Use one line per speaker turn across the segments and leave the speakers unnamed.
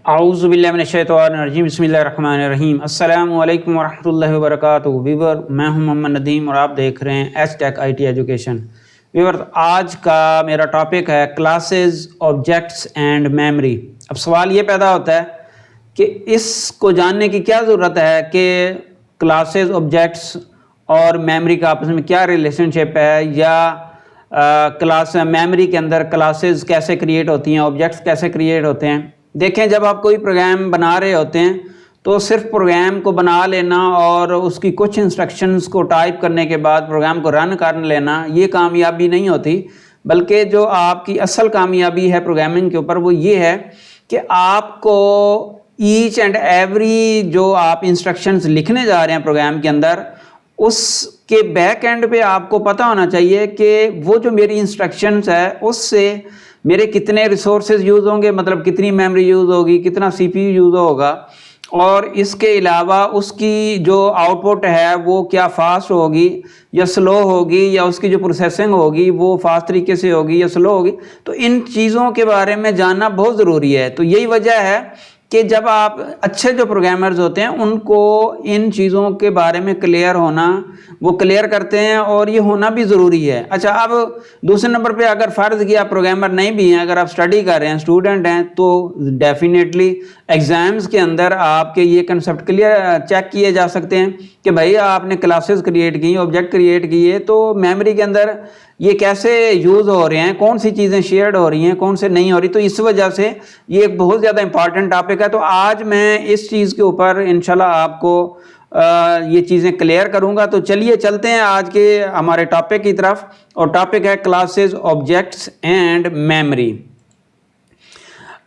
आऊज़ुबिल्लाहिमिनश्शैतानिर्रजीम बिस्मिल्लाहिर्रहमानिर्रहीम अस्सलामु अलैकुम वरहमतुल्लाहि वबरकातुहू। व्यूअर, मैं हूं मोहम्मद नदीम और आप देख रहे हैं एच-टेक IT एजुकेशन। व्यूअर, आज का मेरा टॉपिक है क्लासेस, ऑब्जेक्ट्स एंड मेमोरी। अब सवाल ये पैदा होता है कि इसको जानने की क्या ज़रूरत है कि क्लासेस, ऑब्जेक्ट्स और मेमोरी का आपस में क्या रिलेशनशिप है, या क्लास मेमोरी के अंदर क्लासेस कैसे क्रिएट होती हैं, ऑब्जेक्ट्स कैसे क्रिएट होते हैं। देखें, जब आप कोई प्रोग्राम बना रहे होते हैं तो सिर्फ प्रोग्राम को बना लेना और उसकी कुछ इंस्ट्रक्शंस को टाइप करने के बाद प्रोग्राम को रन कर लेना ये कामयाबी नहीं होती, बल्कि जो आपकी असल कामयाबी है प्रोग्रामिंग के ऊपर वो ये है कि आपको ईच एंड एवरी जो आप इंस्ट्रक्शंस लिखने जा रहे हैं प्रोग्राम के अंदर, उसके बैक एंड पे आपको पता होना चाहिए कि वो जो मेरी इंस्ट्रक्शंस है उससे मेरे कितने रिसोर्सेज यूज़ होंगे, मतलब कितनी मेमोरी यूज़ होगी, कितना CPU यूज़ होगा, और इसके अलावा उसकी जो आउटपुट है वो क्या फास्ट होगी या स्लो होगी, या उसकी जो प्रोसेसिंग होगी वो फास्ट तरीके से होगी या स्लो होगी। तो इन चीज़ों के बारे में जानना बहुत ज़रूरी है। तो यही वजह है कि जब आप अच्छे जो प्रोग्रामर्स होते हैं उनको इन चीज़ों के बारे में क्लियर होना, वो क्लियर करते हैं और ये होना भी ज़रूरी है। अच्छा, अब दूसरे नंबर पे अगर फ़र्ज़ किया आप प्रोग्रामर नहीं भी हैं, अगर आप स्टडी कर रहे हैं, स्टूडेंट हैं, तो डेफिनेटली एग्ज़ाम्स के अंदर आपके ये कंसेप्ट क्लियर चेक किए जा सकते हैं कि भाई आपने क्लासेस क्रिएट की, ऑब्जेक्ट क्रिएट किए, तो मेमोरी के अंदर ये कैसे यूज़ हो रहे हैं, कौन सी चीज़ें शेयर्ड हो रही हैं, कौन से नहीं हो रही। तो इस वजह से ये एक बहुत ज़्यादा इंपॉर्टेंट टॉपिक है। तो आज मैं इस चीज़ के ऊपर इंशाल्लाह आपको ये चीज़ें क्लियर करूँगा। तो चलिए चलते हैं आज के हमारे टॉपिक की तरफ, और टॉपिक है क्लासेस, ऑब्जेक्ट्स एंड मेमोरी।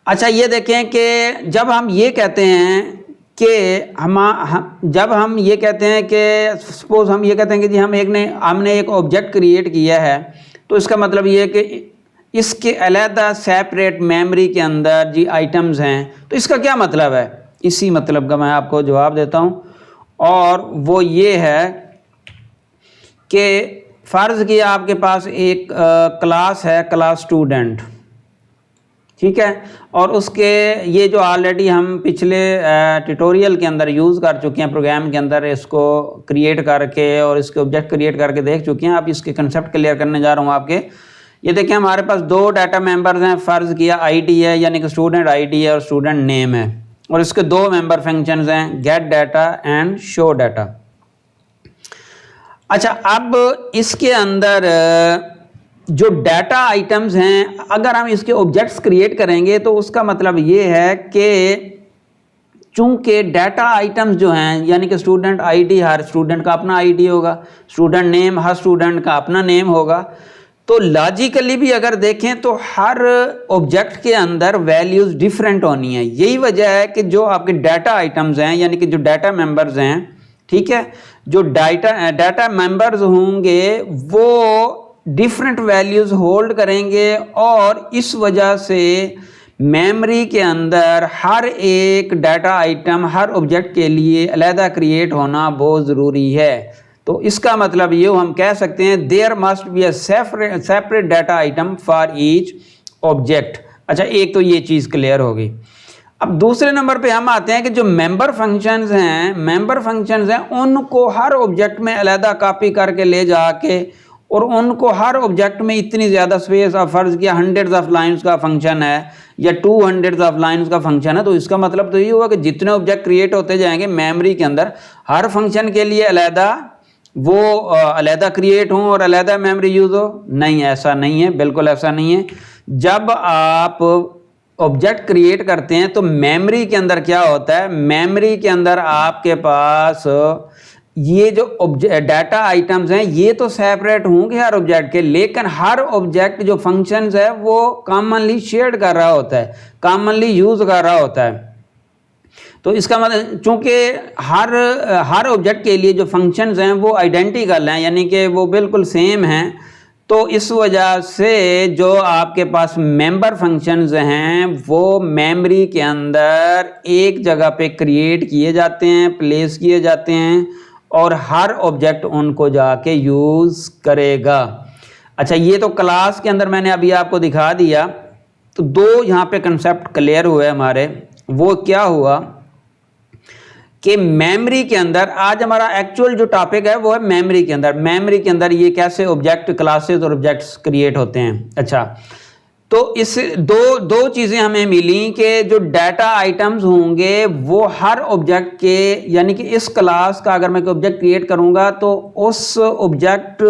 अच्छा, ये देखें कि जब हम ये कहते हैं कि जब हम ये कहते हैं कि सपोज हम ये कहते हैं कि जी हमने एक ऑब्जेक्ट क्रिएट किया है, तो इसका मतलब ये है कि इसके अलहदा सेपरेट मेमोरी के अंदर जी आइटम्स हैं। तो इसका क्या मतलब है? इसी मतलब का मैं आपको जवाब देता हूँ, और वो ये है कि फ़र्ज़ किया आपके पास एक क्लास है, क्लास स्टूडेंट, ठीक है, और उसके ये जो ऑलरेडी हम पिछले ट्यूटोरियल के अंदर यूज़ कर चुके हैं प्रोग्राम के अंदर, इसको क्रिएट करके और इसके ऑब्जेक्ट क्रिएट करके देख चुके हैं। अब इसके कंसेप्ट क्लियर करने जा रहा हूँ आपके। ये देखिए, हमारे पास दो डाटा मेंबर्स हैं। फ़र्ज़ किया ID है, यानी कि स्टूडेंट ID है और स्टूडेंट नेम है, और इसके दो मेंबर फंक्शंस हैं, gate data and show data. अच्छा, अब इसके अंदर जो डाटा आइटम्स हैं, अगर हम इसके ऑब्जेक्ट्स क्रिएट करेंगे तो उसका मतलब ये है कि चूंकि डाटा आइटम्स जो हैं, यानी कि स्टूडेंट ID, हर स्टूडेंट का अपना ID होगा, स्टूडेंट नेम हर स्टूडेंट का अपना नेम होगा, तो लॉजिकली भी अगर देखें तो हर ऑब्जेक्ट के अंदर वैल्यूज़ डिफरेंट होनी है। यही वजह है कि जो आपके डाटा आइटम्स हैं, यानी कि जो डाटा मेंबर्स हैं, ठीक है, जो डाटा मेंबर्स होंगे वो डिफरेंट वैल्यूज़ होल्ड करेंगे, और इस वजह से मेमोरी के अंदर हर एक डाटा आइटम हर ऑब्जेक्ट के लिए अलहदा क्रिएट होना बहुत ज़रूरी है। तो इसका मतलब ये हम कह सकते हैं there must be a separate data item for each object. अच्छा, एक तो ये चीज़ क्लियर होगी। अब दूसरे नंबर पे हम आते हैं कि जो मेंबर फंक्शंस हैं उनको हर ऑब्जेक्ट में अलहदा कॉपी करके ले जाके, और उनको हर ऑब्जेक्ट में इतनी ज़्यादा स्पेस, आप फ़र्ज़ किया 100 ऑफ लाइन्स का फंक्शन है या 200 ऑफ लाइन्स का फंक्शन है, तो इसका मतलब तो ये हुआ कि जितने ऑब्जेक्ट क्रिएट होते जाएंगे मेमोरी के अंदर, हर फंक्शन के लिए अलहदा वो अलहदा क्रिएट हों और अलहदा मेमोरी यूज़ हो। नहीं, ऐसा नहीं है, बिल्कुल ऐसा नहीं है। जब आप ऑब्जेक्ट क्रिएट करते हैं तो मेमोरी के अंदर क्या होता है, मेमोरी के अंदर आपके पास ये जो डाटा आइटम्स हैं ये तो सेपरेट होंगे हर ऑब्जेक्ट के, लेकिन हर ऑब्जेक्ट जो फंक्शंस है वो कॉमनली शेयर कर रहा होता है, कॉमनली यूज़ कर रहा होता है। तो इसका मतलब चूँकि हर ऑब्जेक्ट के लिए जो फंक्शंस हैं वो आइडेंटिकल हैं, यानी कि वो बिल्कुल सेम हैं, तो इस वजह से जो आपके पास मेंबर फंक्शंस हैं वो मेमोरी के अंदर एक जगह पे क्रिएट किए जाते हैं, प्लेस किए जाते हैं, और हर ऑब्जेक्ट उनको जाके यूज़ करेगा। अच्छा, ये तो क्लास के अंदर मैंने अभी आपको दिखा दिया। तो दो यहाँ पे कंसेप्ट क्लियर हुए हमारे। वो क्या हुआ कि मेमोरी के अंदर, आज हमारा एक्चुअल जो टॉपिक है वो है मेमोरी के अंदर। मेमोरी के अंदर ये कैसे ऑब्जेक्ट, क्लासेस और ऑब्जेक्ट्स क्रिएट होते हैं। अच्छा, तो इस दो चीज़ें हमें मिली कि जो डाटा आइटम्स होंगे वो हर ऑब्जेक्ट के, यानी कि इस क्लास का अगर मैं कोई ऑब्जेक्ट क्रिएट करूँगा तो उस ऑब्जेक्ट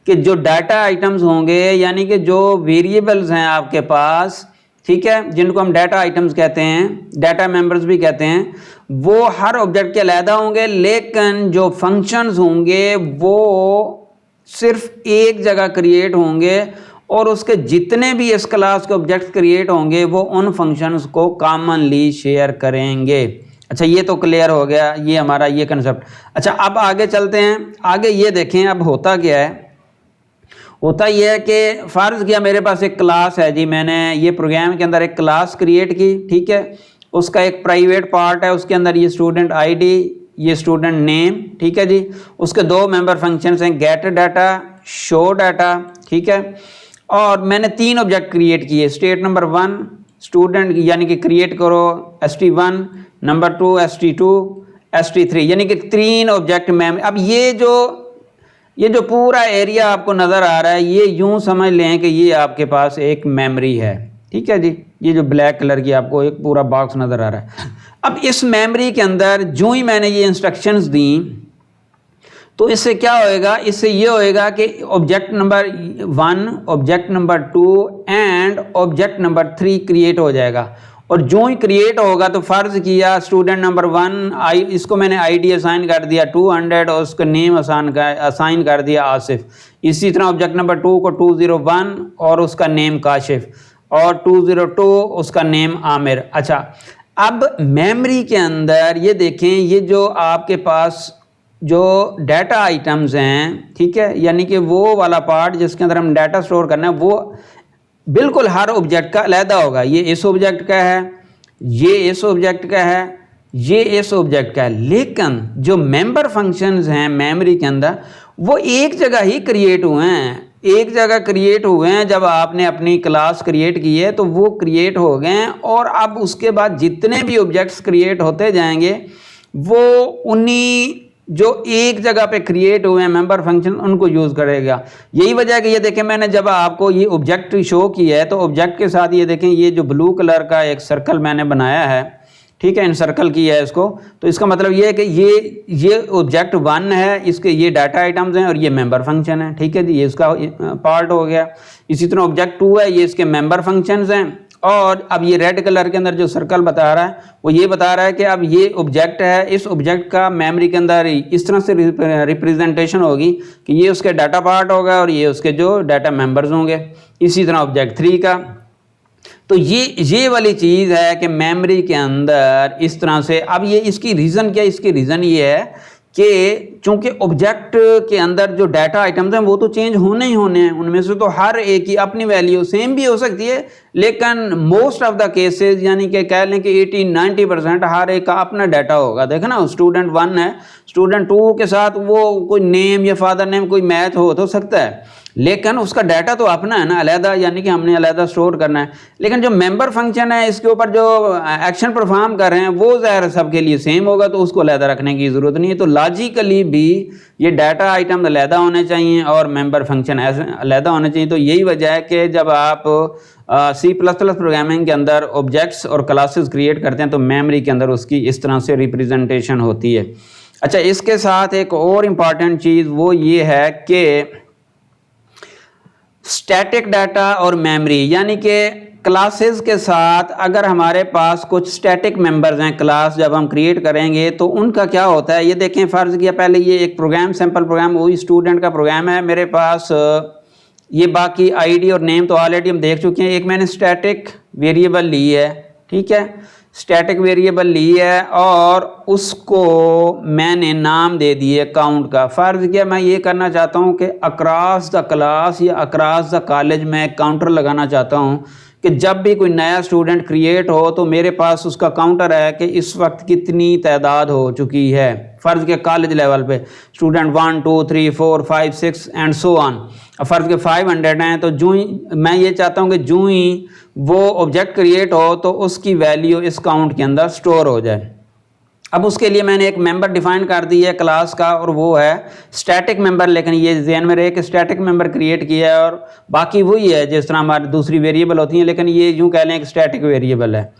के जो डाटा आइटम्स होंगे, यानी कि जो वेरिएबल्स हैं आपके पास, ठीक है, जिनको हम डाटा आइटम्स कहते हैं, डाटा मेंबर्स भी कहते हैं, वो हर ऑब्जेक्ट के अलहदा होंगे, लेकिन जो फंक्शंस होंगे वो सिर्फ एक जगह क्रिएट होंगे और उसके जितने भी इस क्लास के ऑब्जेक्ट्स क्रिएट होंगे वो उन फंक्शंस को कॉमनली शेयर करेंगे। अच्छा, ये तो क्लियर हो गया, ये हमारा ये कंसेप्ट। अच्छा, अब आगे चलते हैं। आगे ये देखें अब होता क्या है। होता यह है कि फ़र्ज़ किया मेरे पास एक क्लास है जी, मैंने ये प्रोग्राम के अंदर एक क्लास क्रिएट की, ठीक है, उसका एक प्राइवेट पार्ट है, उसके अंदर ये स्टूडेंट आईडी, ये स्टूडेंट नेम, ठीक है जी। उसके दो मेंबर फंक्शंस हैं, गेट डाटा, शो डाटा, ठीक है। और मैंने 3 ऑब्जेक्ट क्रिएट किए। स्टेट नंबर 1 स्टूडेंट, यानी कि क्रिएट करो ST1, नंबर 2 ST2, ST3, यानी कि 3 ऑब्जेक्ट मेमोरी। अब ये जो पूरा एरिया आपको नज़र आ रहा है, ये यूं समझ लें कि ये आपके पास एक मेमोरी है, ठीक है जी। ये जो ब्लैक कलर की आपको एक पूरा बॉक्स नज़र आ रहा है। अब इस मेमोरी के अंदर जो ही मैंने ये इंस्ट्रक्शंस दी तो इससे क्या होएगा, इससे ये होएगा कि object number 1, object number 2 and object number 3 create हो जाएगा। और जो ही क्रिएट होगा तो फ़र्ज़ किया स्टूडेंट नंबर 1 इसको मैंने आईडी असाइन कर दिया 200 और उसका नेम असाइन कर दिया आसिफ। इसी तरह ऑब्जेक्ट नंबर 2 को 201 और उसका नेम काशिफ, और 202 उसका नेम आमिर। अच्छा, अब मेमोरी के अंदर ये देखें, ये जो आपके पास जो डाटा आइटम्स हैं, ठीक है, यानी कि वो वाला पार्ट जिसके अंदर हम डाटा स्टोर करना है, वो बिल्कुल हर ऑब्जेक्ट का अलहदा होगा। ये इस ऑब्जेक्ट का है, ये इस ऑब्जेक्ट का है, ये इस ऑब्जेक्ट का है। लेकिन जो मेंबर फंक्शंस हैं मेमोरी के अंदर वो एक जगह ही क्रिएट हुए हैं, एक जगह क्रिएट हुए हैं। जब आपने अपनी क्लास क्रिएट की है तो वो क्रिएट हो गए हैं, और अब उसके बाद जितने भी ऑब्जेक्ट्स क्रिएट होते जाएंगे वो उन्हीं जो एक जगह पे क्रिएट हुए हैं मेंबर फंक्शन उनको यूज़ करेगा। यही वजह है कि ये देखें, मैंने जब आपको ये ऑब्जेक्ट शो किया है तो ऑब्जेक्ट के साथ ये देखें, ये जो ब्लू कलर का एक सर्कल मैंने बनाया है, ठीक है, इनसर्कल किया है इसको। तो इसका मतलब ये है कि ये ऑब्जेक्ट 1 है, इसके ये डाटा आइटम्स हैं और ये मेंबर फंक्शन है, ठीक है जी, ये इसका पार्ट हो गया। इसी तरह ऑब्जेक्ट 2 है, ये इसके मेंबर फंक्शंस हैं। और अब ये रेड कलर के अंदर जो सर्कल बता रहा है वो ये बता रहा है कि अब ये ऑब्जेक्ट है, इस ऑब्जेक्ट का मेमोरी के अंदर इस तरह से रिप्रेजेंटेशन होगी कि ये उसके डाटा पार्ट होगा और ये उसके जो डाटा मेंबर्स होंगे। इसी तरह ऑब्जेक्ट 3 का, तो ये वाली चीज़ है कि मेमोरी के अंदर इस तरह से। अब ये इसकी रीज़न क्या है? इसकी रीज़न ये है कि चूंकि ऑब्जेक्ट के अंदर जो डाटा आइटम्स हैं वो तो चेंज होने ही होने हैं, उनमें से तो हर एक की अपनी वैल्यू सेम भी हो सकती है, लेकिन मोस्ट ऑफ द केसेस, यानी कि कह लें कि 80-90% हर एक का अपना डाटा होगा। देखो ना, स्टूडेंट 1 है, स्टूडेंट 2 के साथ वो कोई नेम या फादर नेम कोई मैच हो तो सकता है, लेकिन उसका डाटा तो अपना है ना, अलहदा, यानी कि हमने अलहदा स्टोर करना है। लेकिन जो मेंबर फंक्शन है इसके ऊपर जो एक्शन परफॉर्म कर रहे हैं वो ज़ाहिर सबके लिए सेम होगा, तो उसको अलहदा रखने की ज़रूरत नहीं है। तो लॉजिकली भी ये डाटा आइटम अलहदा होने चाहिए और मेंबर फंक्शन ऐसे अलहदा होने चाहिए। तो यही वजह है कि जब आप C++ प्रोग्रामिंग के अंदर ऑब्जेक्ट्स और क्लासेस क्रिएट करते हैं तो मेमोरी के अंदर उसकी इस तरह से रिप्रेजेंटेशन होती है। अच्छा, इसके साथ एक और इम्पॉर्टेंट चीज़ वो ये है कि स्टैटिक डाटा और मेमोरी, यानी कि क्लासेस के साथ अगर हमारे पास कुछ स्टैटिक मेंबर्स हैं, क्लास जब हम क्रिएट करेंगे तो उनका क्या होता है। ये देखें, फ़र्ज़ किया पहले ये एक प्रोग्राम, सैम्पल प्रोग्राम, वही स्टूडेंट का प्रोग्राम है मेरे पास। ये बाकी आईडी और नेम तो ऑलरेडी हम देख चुके हैं। एक मैंने स्टैटिक वेरिएबल ली है, ठीक है, स्टैटिक वेरिएबल ली है और उसको मैंने नाम दे दिए काउंट का। फ़र्ज़ किया मैं ये करना चाहता हूँ कि अक्रॉस द क्लास या अक्रॉस द कॉलेज में काउंटर लगाना चाहता हूँ कि जब भी कोई नया स्टूडेंट क्रिएट हो तो मेरे पास उसका काउंटर है कि इस वक्त कितनी तादाद हो चुकी है। फ़र्ज़ के कॉलेज लेवल पे स्टूडेंट 1 2 3 4 5 6 एंड सो ऑन। फ़र्ज़ के 500 हैं, तो जो ही मैं ये चाहता हूँ कि जो ही वो ऑब्जेक्ट क्रिएट हो तो उसकी वैल्यू इस काउंट के अंदर स्टोर हो जाए। अब उसके लिए मैंने एक मेंबर डिफाइन कर दी है क्लास का, और वो है स्टैटिक मेंबर। लेकिन ये ज़हन में रहे कि स्टैटिक मेंबर क्रिएट किया है और बाकी वही है जिस तरह हमारी दूसरी वेरिएबल होती हैं, लेकिन ये यूँ कह लें कि स्टैटिक वेरिएबल है।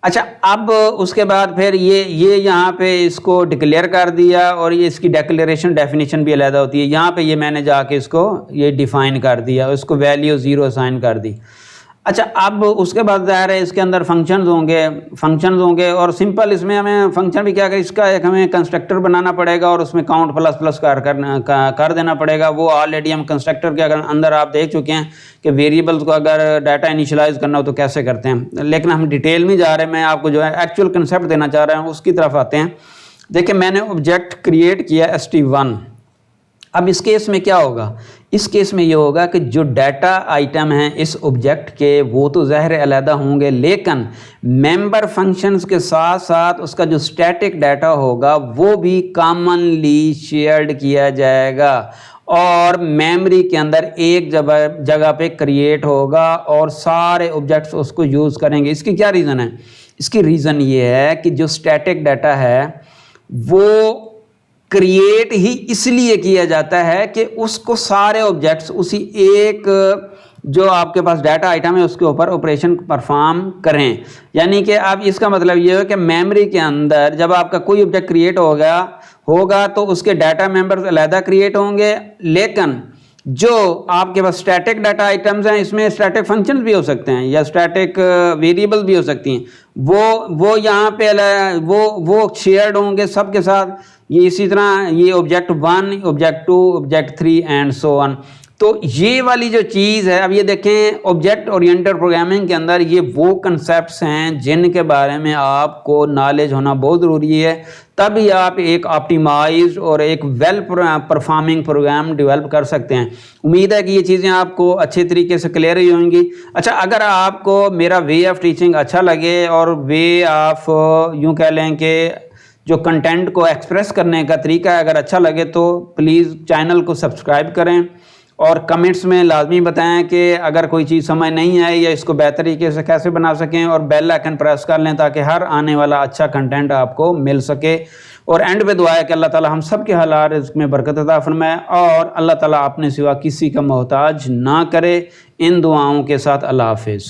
अच्छा, अब उसके बाद फिर ये यहाँ पे इसको डिक्लेयर कर दिया, और ये इसकी डिक्लेरेशन डेफिनेशन भी अलग होती है। यहाँ पे ये मैंने जाके इसको ये डिफ़ाइन कर दिया, उसको वैल्यू 0 असाइन कर दी। अच्छा, अब उसके बाद ज़ाहिर है इसके अंदर फंक्शंस होंगे और सिंपल इसमें हमें फंक्शन भी क्या करें, इसका एक हमें कंस्ट्रक्टर बनाना पड़ेगा और उसमें काउंट प्लस प्लस कर देना पड़ेगा। वो ऑलरेडी हम कंस्ट्रक्टर के अंदर आप देख चुके हैं कि वेरिएबल्स को अगर डाटा इनिशियलाइज करना हो तो कैसे करते हैं, लेकिन हम डिटेल में जा रहे हैं। मैं आपको जो है एक्चुअल कंसेप्ट देना चाह रहा हूँ, उसकी तरफ आते हैं। देखिए, मैंने ऑब्जेक्ट क्रिएट किया ST1। अब इस केस में क्या होगा, इस केस में ये होगा कि जो डाटा आइटम हैं इस ऑब्जेक्ट के वो तो ज़ाहिर अलहदा होंगे, लेकिन मेंबर फंक्शंस के साथ साथ उसका जो स्टैटिक डाटा होगा वो भी कॉमनली शेयर्ड किया जाएगा और मेमोरी के अंदर एक जगह पे क्रिएट होगा और सारे ऑब्जेक्ट्स उसको यूज़ करेंगे। इसकी क्या रीज़न है? इसकी रीज़न ये है कि जो स्टैटिक डाटा है वो क्रिएट ही इसलिए किया जाता है कि उसको सारे ऑब्जेक्ट्स उसी एक जो आपके पास डाटा आइटम है उसके ऊपर ऑपरेशन परफॉर्म करें। यानी कि अब इसका मतलब ये है कि मेमोरी के अंदर जब आपका कोई ऑब्जेक्ट क्रिएट होगा तो उसके डाटा मेंबर्स अलहदा क्रिएट होंगे, लेकिन जो आपके पास स्टैटिक डाटा आइटम्स हैं इसमें स्टैटिक फंक्शंस भी हो सकते हैं या स्टैटिक वेरिएबल भी हो सकती हैं, वो यहाँ पे वो शेयर्ड होंगे सबके साथ। ये इसी तरह ये object 1, object 2, object 3 and so on. तो ये वाली जो चीज़ है, अब ये देखें ऑब्जेक्ट ओरिएंटेड प्रोग्रामिंग के अंदर ये वो कंसेप्ट्स हैं जिनके बारे में आपको नॉलेज होना बहुत ज़रूरी है, तभी आप एक ऑप्टिमाइज्ड और एक वेल परफॉर्मिंग प्रोग्राम डेवलप कर सकते हैं। उम्मीद है कि ये चीज़ें आपको अच्छे तरीके से क्लियर ही होंगी। अच्छा, अगर आपको मेरा वे ऑफ टीचिंग अच्छा लगे और वे ऑफ यूँ कह लें कि जो कंटेंट को एक्सप्रेस करने का तरीका है अगर अच्छा लगे तो प्लीज़ चैनल को सब्सक्राइब करें और कमेंट्स में लाजमी बताएं कि अगर कोई चीज़ समझ नहीं आई या इसको बेहतर तरीके से कैसे बना सकें, और बेल आइकन प्रेस कर लें ताकि हर आने वाला अच्छा कंटेंट आपको मिल सके। और एंड पे दुआ है कि अल्लाह ताला हम सब के हालात रिज़्क़ में बरकत अता फरमाए और अल्लाह ताला अपने सिवा किसी का मोहताज ना करे। इन दुआओं के साथ अल्लाह हाफिज़।